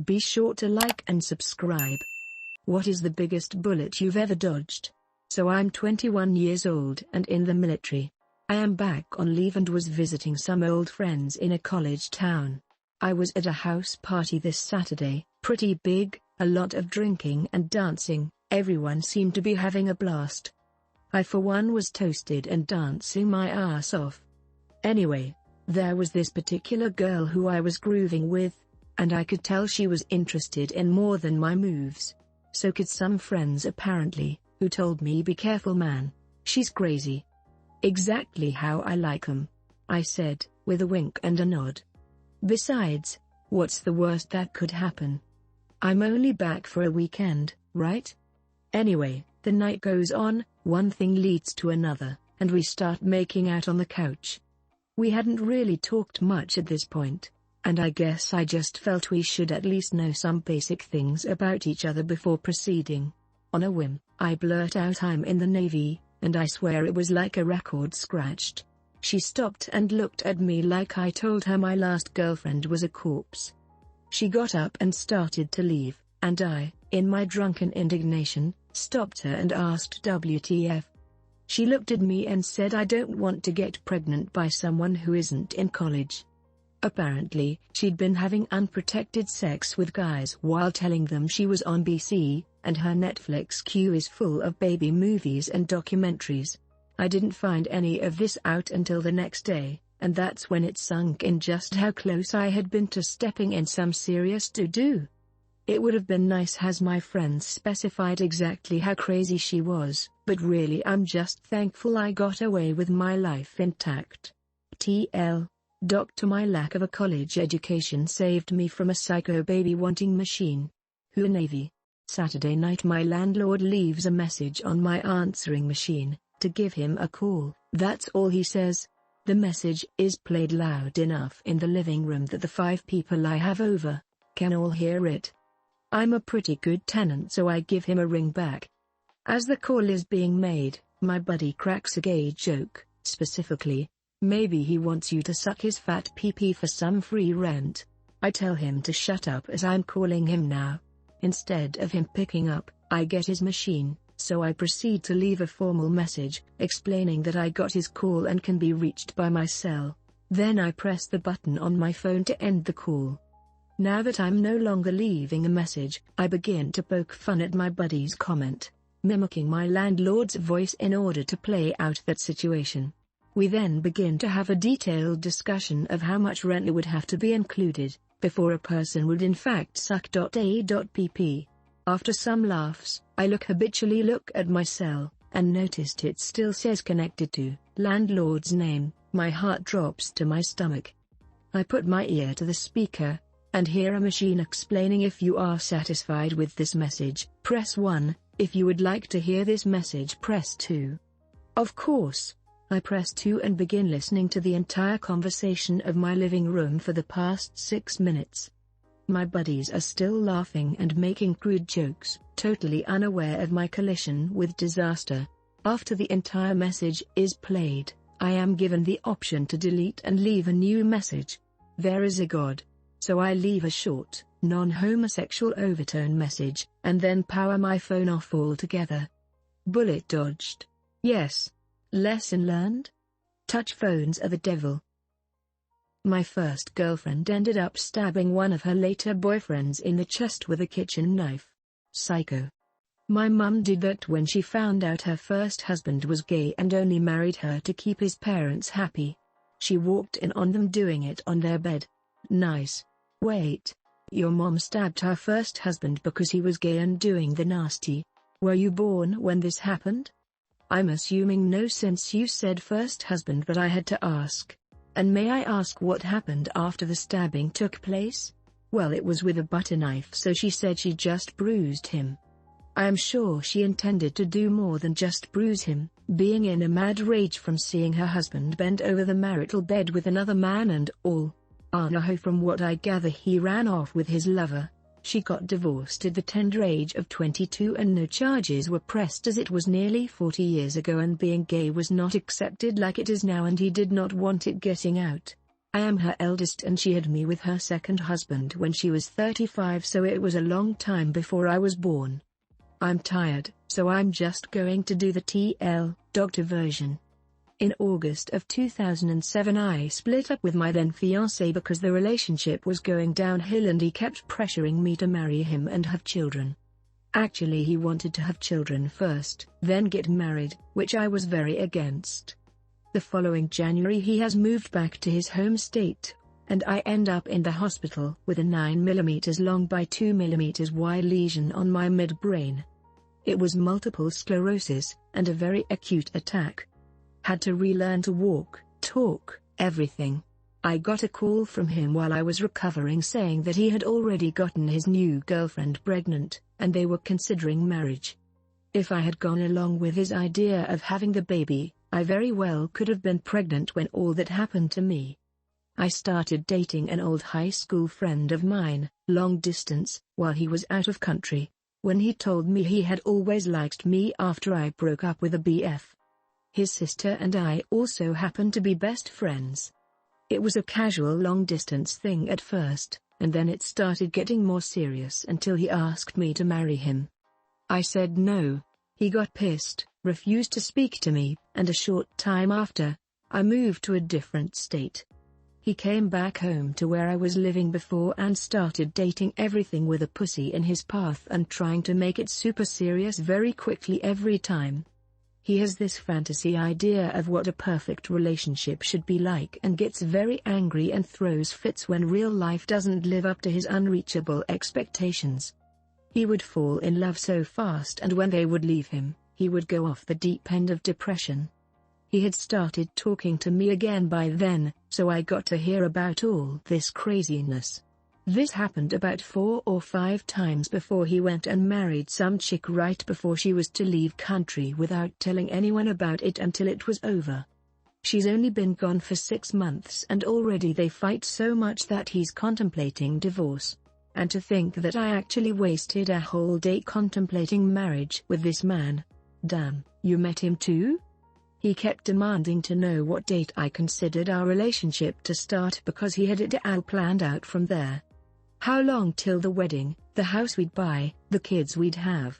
Be sure to like and subscribe. What is the biggest bullet you've ever dodged? So I'm 21 years old and in the military. I am back on leave and was visiting some old friends in a college town. I was at a house party this Saturday, pretty big, a lot of drinking and dancing, everyone seemed to be having a blast. I for one was toasted and dancing my ass off. Anyway, there was this particular girl who I was grooving with, and I could tell she was interested in more than my moves. So could some friends apparently, who told me be careful man, she's crazy. Exactly how I like 'em, I said, with a wink and a nod. Besides, what's the worst that could happen? I'm only back for a weekend, right? Anyway, the night goes on, one thing leads to another, and we start making out on the couch. We hadn't really talked much at this point, and I guess I just felt we should at least know some basic things about each other before proceeding. On a whim, I blurt out I'm in the Navy, and I swear it was like a record scratched. She stopped and looked at me like I told her my last girlfriend was a corpse. She got up and started to leave, and I, in my drunken indignation, stopped her and asked WTF. She looked at me and said I don't want to get pregnant by someone who isn't in college. Apparently, she'd been having unprotected sex with guys while telling them she was on BC, and her Netflix queue is full of baby movies and documentaries. I didn't find any of this out until the next day, and that's when it sunk in just how close I had been to stepping in some serious to-do. It would have been nice has my friends specified exactly how crazy she was, but really I'm just thankful I got away with my life intact. TL. Dr. My lack of a college education saved me from a psycho baby wanting machine. Who Navy? Saturday night my landlord leaves a message on my answering machine, to give him a call. That's all he says. The message is played loud enough in the living room that the 5 people I have over can all hear it. I'm a pretty good tenant so I give him a ring back. As the call is being made, my buddy cracks a gay joke, specifically, maybe he wants you to suck his fat pee-pee for some free rent. I tell him to shut up as I'm calling him now. Instead of him picking up, I get his machine, so I proceed to leave a formal message, explaining that I got his call and can be reached by my cell. Then I press the button on my phone to end the call. Now that I'm no longer leaving a message, I begin to poke fun at my buddy's comment, mimicking my landlord's voice in order to play out that situation. We then begin to have a detailed discussion of how much rent would have to be included, before a person would in fact suck .a.pp. After some laughs, I habitually look at my cell, and noticed it still says connected to landlord's name. My heart drops to my stomach. I put my ear to the speaker, and hear a machine explaining if you are satisfied with this message, press 1, if you would like to hear this message press 2. Of course. I press 2 and begin listening to the entire conversation of my living room for the past 6 minutes. My buddies are still laughing and making crude jokes, totally unaware of my collision with disaster. After the entire message is played, I am given the option to delete and leave a new message. There is a God. So I leave a short, non-homosexual overtone message, and then power my phone off altogether. Bullet dodged. Yes. Lesson learned? Touch phones are the devil. My first girlfriend ended up stabbing one of her later boyfriends in the chest with a kitchen knife. Psycho. My mum did that when she found out her first husband was gay and only married her to keep his parents happy. She walked in on them doing it on their bed. Nice. Wait. Your mom stabbed her first husband because he was gay and doing the nasty. Were you born when this happened? I'm assuming no since you said first husband, but I had to ask. And may I ask what happened after the stabbing took place? Well, it was with a butter knife, so she said she just bruised him. I am sure she intended to do more than just bruise him, being in a mad rage from seeing her husband bend over the marital bed with another man and all. No, from what I gather he ran off with his lover. She got divorced at the tender age of 22 and no charges were pressed as it was nearly 40 years ago and being gay was not accepted like it is now and he did not want it getting out. I am her eldest and she had me with her second husband when she was 35, so it was a long time before I was born. I'm tired, so I'm just going to do the TL doctor version. In August of 2007 I split up with my then fiancé because the relationship was going downhill and he kept pressuring me to marry him and have children. Actually he wanted to have children first, then get married, which I was very against. The following January he has moved back to his home state, and I end up in the hospital with a 9 mm long by 2 mm wide lesion on my midbrain. It was multiple sclerosis, and a very acute attack. Had to relearn to walk, talk, everything. I got a call from him while I was recovering saying that he had already gotten his new girlfriend pregnant, and they were considering marriage. If I had gone along with his idea of having the baby, I very well could have been pregnant when all that happened to me. I started dating an old high school friend of mine, long distance, while he was out of country. When he told me he had always liked me after I broke up with a BF. His sister and I also happened to be best friends. It was a casual long-distance thing at first, and then it started getting more serious until he asked me to marry him. I said no. He got pissed, refused to speak to me, and a short time after, I moved to a different state. He came back home to where I was living before and started dating everything with a pussy in his path and trying to make it super serious very quickly every time. He has this fantasy idea of what a perfect relationship should be like and gets very angry and throws fits when real life doesn't live up to his unreachable expectations. He would fall in love so fast, and when they would leave him, he would go off the deep end of depression. He had started talking to me again by then, so I got to hear about all this craziness. This happened about 4 or 5 times before he went and married some chick right before she was to leave country without telling anyone about it until it was over. She's only been gone for 6 months and already they fight so much that he's contemplating divorce. And to think that I actually wasted a whole day contemplating marriage with this man. Damn, you met him too? He kept demanding to know what date I considered our relationship to start because he had it all planned out from there. How long till the wedding, the house we'd buy, the kids we'd have.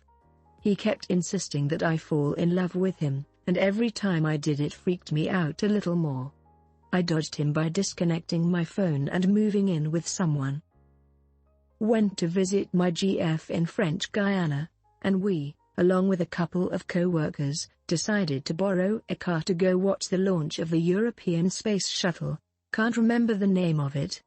He kept insisting that I fall in love with him, and every time I did it freaked me out a little more. I dodged him by disconnecting my phone and moving in with someone. Went to visit my GF in French Guiana, and we, along with a couple of co-workers, decided to borrow a car to go watch the launch of the European Space Shuttle. Can't remember the name of it.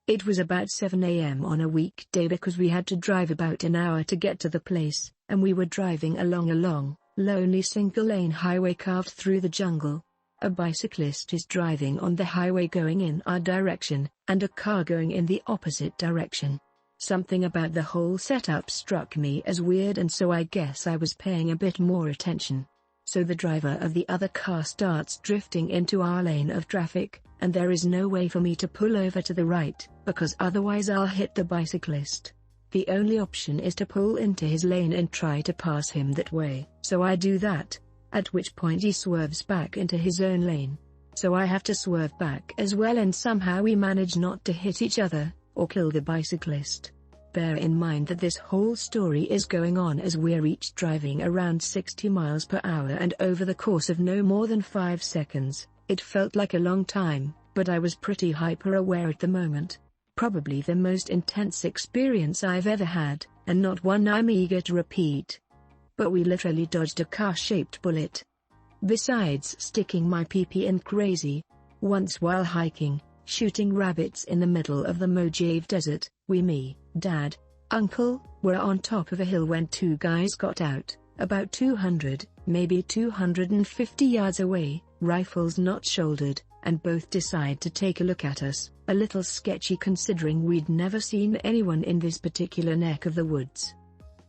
It was about 7 a.m. on a weekday because we had to drive about an hour to get to the place, and we were driving along a long, lonely single-lane highway carved through the jungle. A bicyclist is driving on the highway going in our direction, and a car going in the opposite direction. Something about the whole setup struck me as weird, and so I guess I was paying a bit more attention. So the driver of the other car starts drifting into our lane of traffic, and there is no way for me to pull over to the right, because otherwise I'll hit the bicyclist. The only option is to pull into his lane and try to pass him that way, so I do that, at which point he swerves back into his own lane. So I have to swerve back as well, and somehow we manage not to hit each other, or kill the bicyclist. Bear in mind that this whole story is going on as we're each driving around 60 miles per hour, and over the course of no more than 5 seconds, it felt like a long time, but I was pretty hyper-aware at the moment. Probably the most intense experience I've ever had, and not one I'm eager to repeat. But we literally dodged a car-shaped bullet. Besides sticking my pee-pee in crazy, once while hiking, shooting rabbits in the middle of the Mojave Desert, me, Dad, Uncle, were on top of a hill when 2 guys got out, about 200, maybe 250 yards away, rifles not shouldered, and both decide to take a look at us, a little sketchy considering we'd never seen anyone in this particular neck of the woods.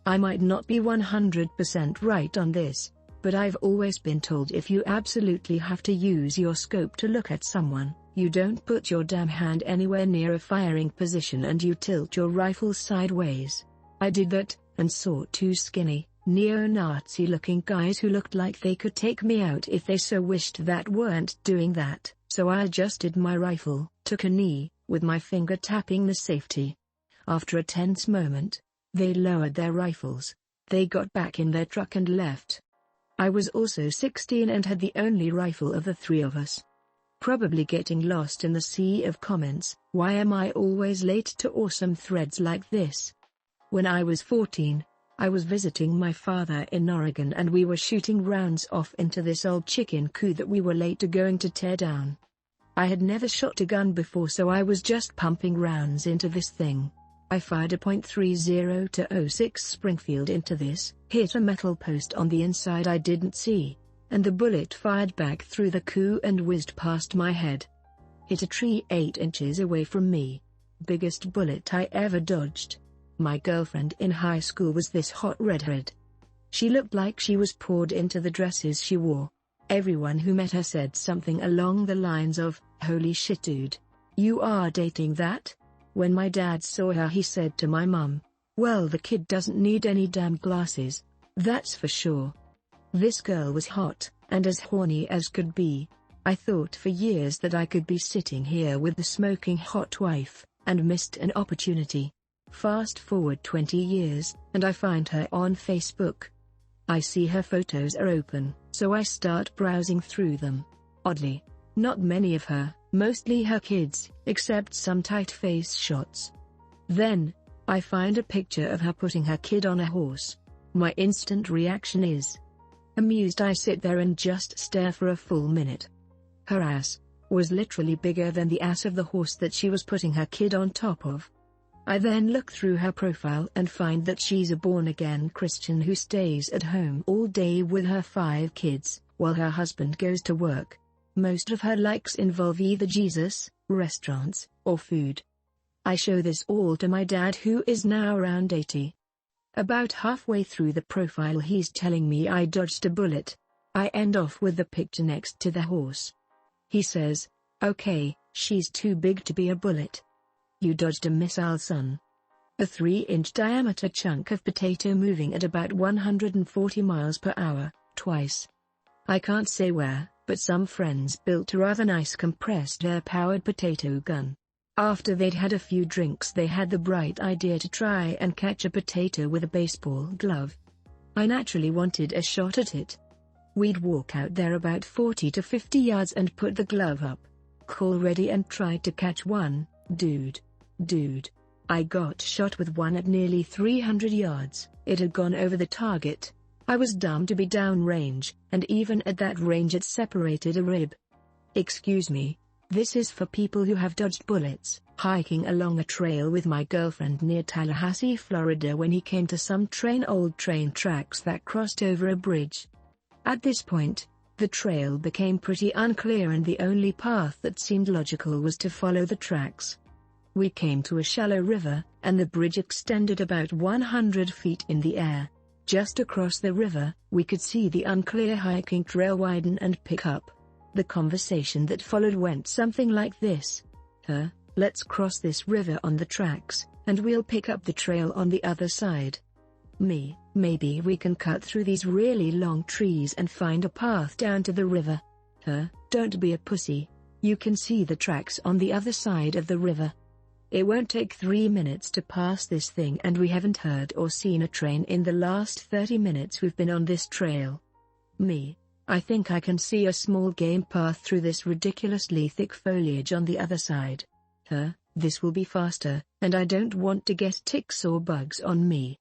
I might not be 100% right on this, but I've always been told if you absolutely have to use your scope to look at someone, you don't put your damn hand anywhere near a firing position and you tilt your rifle sideways. I did that, and saw 2 skinny, neo-Nazi looking guys who looked like they could take me out if they so wished that weren't doing that, So I adjusted my rifle, took a knee, with my finger tapping the safety. After a tense moment, they lowered their rifles. They got back in their truck and left. I was also 16 and had the only rifle of the three of us. Probably getting lost in the sea of comments. Why am I always late to awesome threads like this? When I was 14, I was visiting my father in Oregon and we were shooting rounds off into this old chicken coop that we were late to going to tear down. I had never shot a gun before, so I was just pumping rounds into this thing. I fired a .30 to 06 Springfield into this, hit a metal post on the inside I didn't see, and the bullet fired back through the coop and whizzed past my head. Hit a tree 8 inches away from me. Biggest bullet I ever dodged. My girlfriend in high school was this hot redhead. She looked like she was poured into the dresses she wore. Everyone who met her said something along the lines of, "Holy shit dude. You are dating that?" When my dad saw her, he said to my mum, "Well, the kid doesn't need any damn glasses. That's for sure." This girl was hot, and as horny as could be. I thought for years that I could be sitting here with the smoking hot wife, and missed an opportunity. Fast forward 20 years, and I find her on Facebook. I see her photos are open, so I start browsing through them. Oddly, not many of her, mostly her kids, except some tight face shots. Then, I find a picture of her putting her kid on a horse. My instant reaction is amused. I sit there and just stare for a full minute. Her ass was literally bigger than the ass of the horse that she was putting her kid on top of. I then look through her profile and find that she's a born-again Christian who stays at home all day with her 5 kids, while her husband goes to work. Most of her likes involve either Jesus, restaurants, or food. I show this all to my dad, who is now around 80. About halfway through the profile he's telling me I dodged a bullet. I end off with the picture next to the horse. He says, "Okay, she's too big to be a bullet. You dodged a missile, son." A 3-inch diameter chunk of potato moving at about 140 miles per hour, twice. I can't say where, but some friends built a rather nice compressed air-powered potato gun. After they'd had a few drinks, they had the bright idea to try and catch a potato with a baseball glove. I naturally wanted a shot at it. We'd walk out there about 40 to 50 yards and put the glove up, call ready, and tried to catch one. Dude. I got shot with one at nearly 300 yards. It had gone over the target. I was dumb to be downrange, and even at that range it separated a rib. Excuse me, this is for people who have dodged bullets. Hiking along a trail with my girlfriend near Tallahassee, Florida, when he came to some old train tracks that crossed over a bridge. At this point, the trail became pretty unclear and the only path that seemed logical was to follow the tracks. We came to a shallow river, and the bridge extended about 100 feet in the air. Just across the river, we could see the unclear hiking trail widen and pick up. The conversation that followed went something like this. Let's cross this river on the tracks, and we'll pick up the trail on the other side. Me, maybe we can cut through these really long trees and find a path down to the river. Don't be a pussy. You can see the tracks on the other side of the river. It won't take 3 minutes to pass this thing, and we haven't heard or seen a train in the last 30 minutes we've been on this trail. Me, I think I can see a small game path through this ridiculously thick foliage on the other side. This will be faster, and I don't want to get ticks or bugs on me.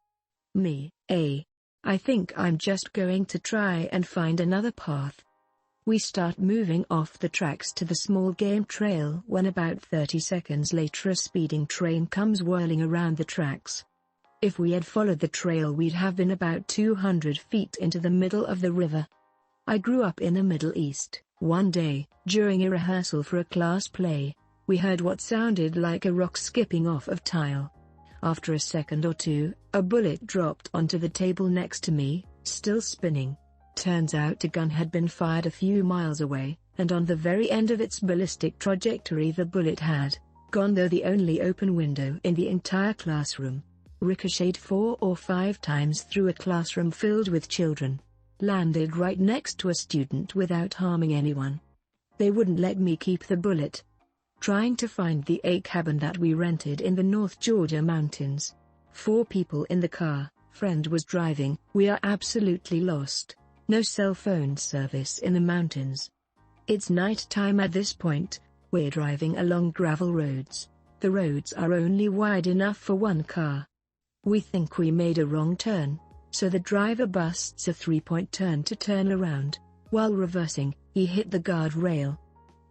I think I'm just going to try and find another path. We start moving off the tracks to the small game trail when about 30 seconds later a speeding train comes whirling around the tracks. If we had followed the trail, we'd have been about 200 feet into the middle of the river. I grew up in the Middle East. One day, during a rehearsal for a class play, we heard what sounded like a rock skipping off of tile. After a second or two, a bullet dropped onto the table next to me, still spinning. Turns out a gun had been fired a few miles away, and on the very end of its ballistic trajectory the bullet had gone through the only open window in the entire classroom. Ricocheted 4 or 5 times through a classroom filled with children. Landed right next to a student without harming anyone. They wouldn't let me keep the bullet. Trying to find the A cabin that we rented in the North Georgia mountains. 4 people in the car, friend was driving, we are absolutely lost. No cell phone service in the mountains. It's night time at this point, we're driving along gravel roads. The roads are only wide enough for 1 car. We think we made a wrong turn, so the driver busts a 3-point turn to turn around. While reversing, he hit the guardrail.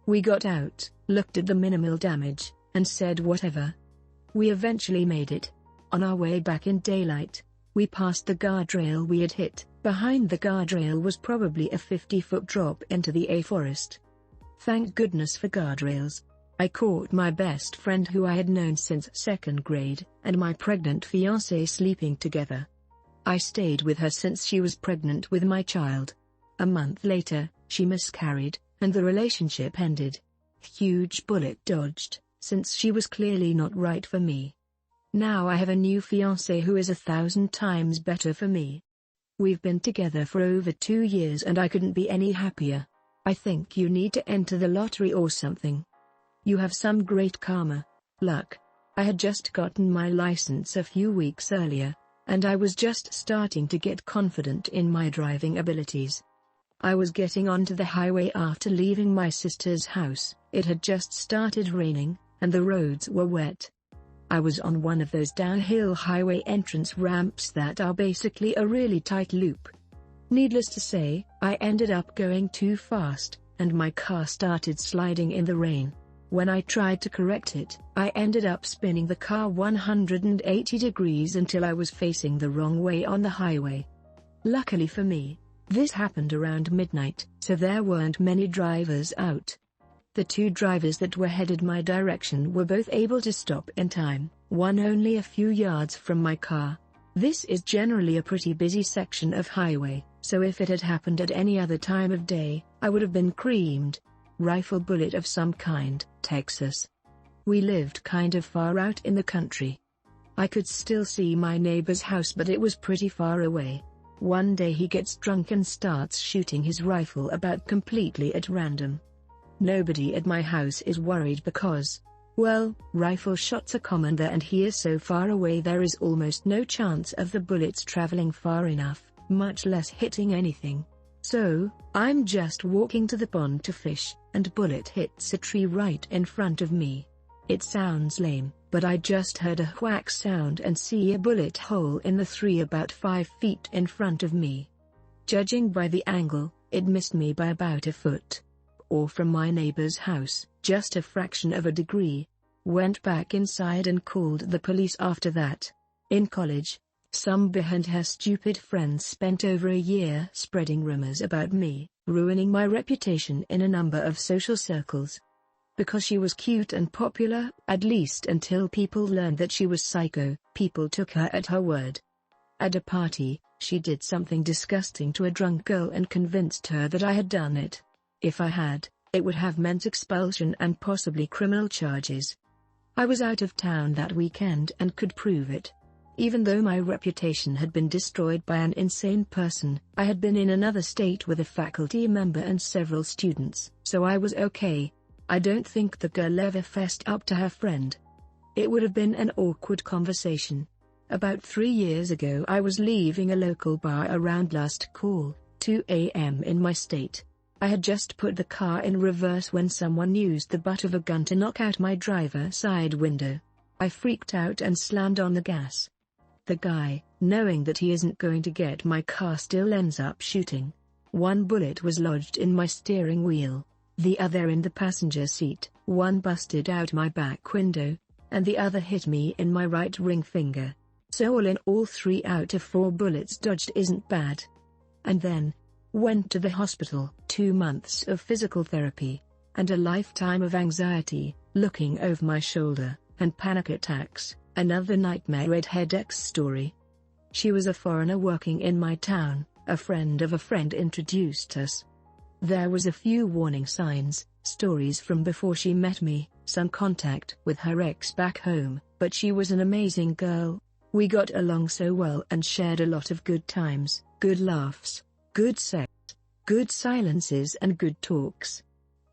We got out, looked at the minimal damage, and said whatever. We eventually made it. On our way back in daylight, we passed the guardrail we had hit. Behind the guardrail was probably a 50-foot drop into the A forest. Thank goodness for guardrails. I caught my best friend who I had known since 2nd grade, and my pregnant fiancé sleeping together. I stayed with her since she was pregnant with my child. A month later, she miscarried, and the relationship ended. Huge bullet dodged, since she was clearly not right for me. Now I have a new fiancé who is 1,000 times better for me. We've been together for over 2 years and I couldn't be any happier. I think you need to enter the lottery or something. You have some great karma. Luck. I had just gotten my license a few weeks earlier, and I was just starting to get confident in my driving abilities. I was getting onto the highway after leaving my sister's house. It had just started raining, and the roads were wet. I was on one of those downhill highway entrance ramps that are basically a really tight loop. Needless to say, I ended up going too fast, and my car started sliding in the rain. When I tried to correct it, I ended up spinning the car 180 degrees until I was facing the wrong way on the highway. Luckily for me, this happened around midnight, so there weren't many drivers out. The 2 drivers that were headed my direction were both able to stop in time, one only a few yards from my car. This is generally a pretty busy section of highway, so if it had happened at any other time of day, I would have been creamed. Rifle bullet of some kind, Texas. We lived kind of far out in the country. I could still see my neighbor's house, but it was pretty far away. One day he gets drunk and starts shooting his rifle about completely at random. Nobody at my house is worried because, well, rifle shots are common there and he is so far away there is almost no chance of the bullets traveling far enough, much less hitting anything. So, I'm just walking to the pond to fish, and bullet hits a tree right in front of me. It sounds lame, but I just heard a whack sound and see a bullet hole in the tree about 5 feet in front of me. Judging by the angle, it missed me by about a foot. Or from my neighbor's house, just a fraction of a degree. Went back inside and called the police after that. In college, some bitch and her stupid friends spent over a year spreading rumors about me, ruining my reputation in a number of social circles. Because she was cute and popular, at least until people learned that she was psycho, people took her at her word. At a party, she did something disgusting to a drunk girl and convinced her that I had done it. If I had, it would have meant expulsion and possibly criminal charges. I was out of town that weekend and could prove it. Even though my reputation had been destroyed by an insane person, I had been in another state with a faculty member and several students, so I was okay. I don't think the girl ever fessed up to her friend. It would have been an awkward conversation. About 3 years ago I was leaving a local bar around last call, 2 a.m. in my state. I had just put the car in reverse when someone used the butt of a gun to knock out my driver's side window. I freaked out and slammed on the gas. The guy, knowing that he isn't going to get my car, still ends up shooting. One bullet was lodged in my steering wheel, the other in the passenger seat, one busted out my back window, and the other hit me in my right ring finger. So all in all 3 out of 4 bullets dodged isn't bad. And then, went to the hospital, 2 months of physical therapy, and a lifetime of anxiety, looking over my shoulder, and panic attacks. Another nightmare redhead ex story. She was a foreigner working in my town, a friend of a friend introduced us. There was a few warning signs, stories from before she met me, some contact with her ex back home, but she was an amazing girl. We got along so well and shared a lot of good times, good laughs, good sex, good silences and good talks.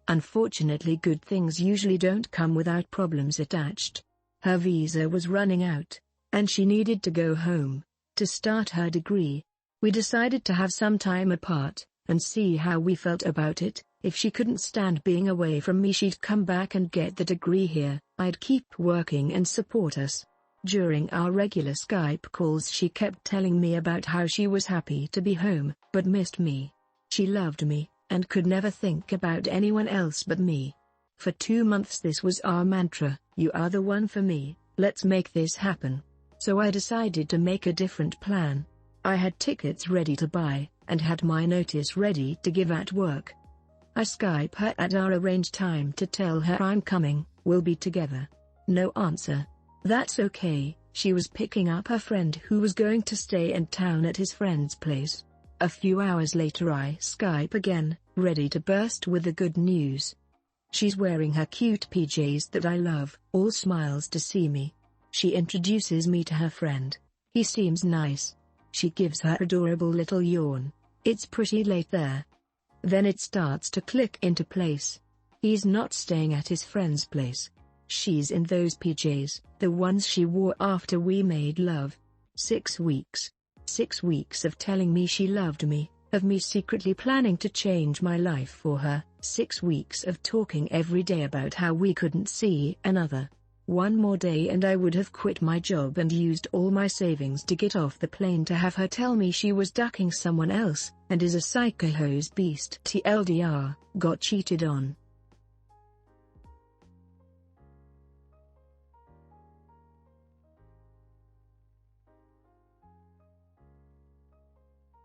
Unfortunately, good things usually don't come without problems attached. Her visa was running out, and she needed to go home to start her degree. We decided to have some time apart and see how we felt about it. If she couldn't stand being away from me, she'd come back and get the degree here. I'd keep working and support us. During our regular Skype calls, she kept telling me about how she was happy to be home, but missed me. She loved me, and could never think about anyone else but me. For 2 months this was our mantra: you are the one for me, let's make this happen. So I decided to make a different plan. I had tickets ready to buy, and had my notice ready to give at work. I Skype her at our arranged time to tell her I'm coming, we'll be together. No answer. That's okay, she was picking up her friend who was going to stay in town at his friend's place. A few hours later I Skype again, ready to burst with the good news. She's wearing her cute PJs that I love, all smiles to see me. She introduces me to her friend. He seems nice. She gives her adorable little yawn. It's pretty late there. Then it starts to click into place. He's not staying at his friend's place. She's in those PJs, the ones she wore after we made love. 6 weeks. 6 weeks of telling me she loved me, of me secretly planning to change my life for her. 6 weeks of talking every day about how we couldn't see another. One more day and I would have quit my job and used all my savings to get off the plane to have her tell me she was ducking someone else, and is a psycho hose beast. TLDR, got cheated on.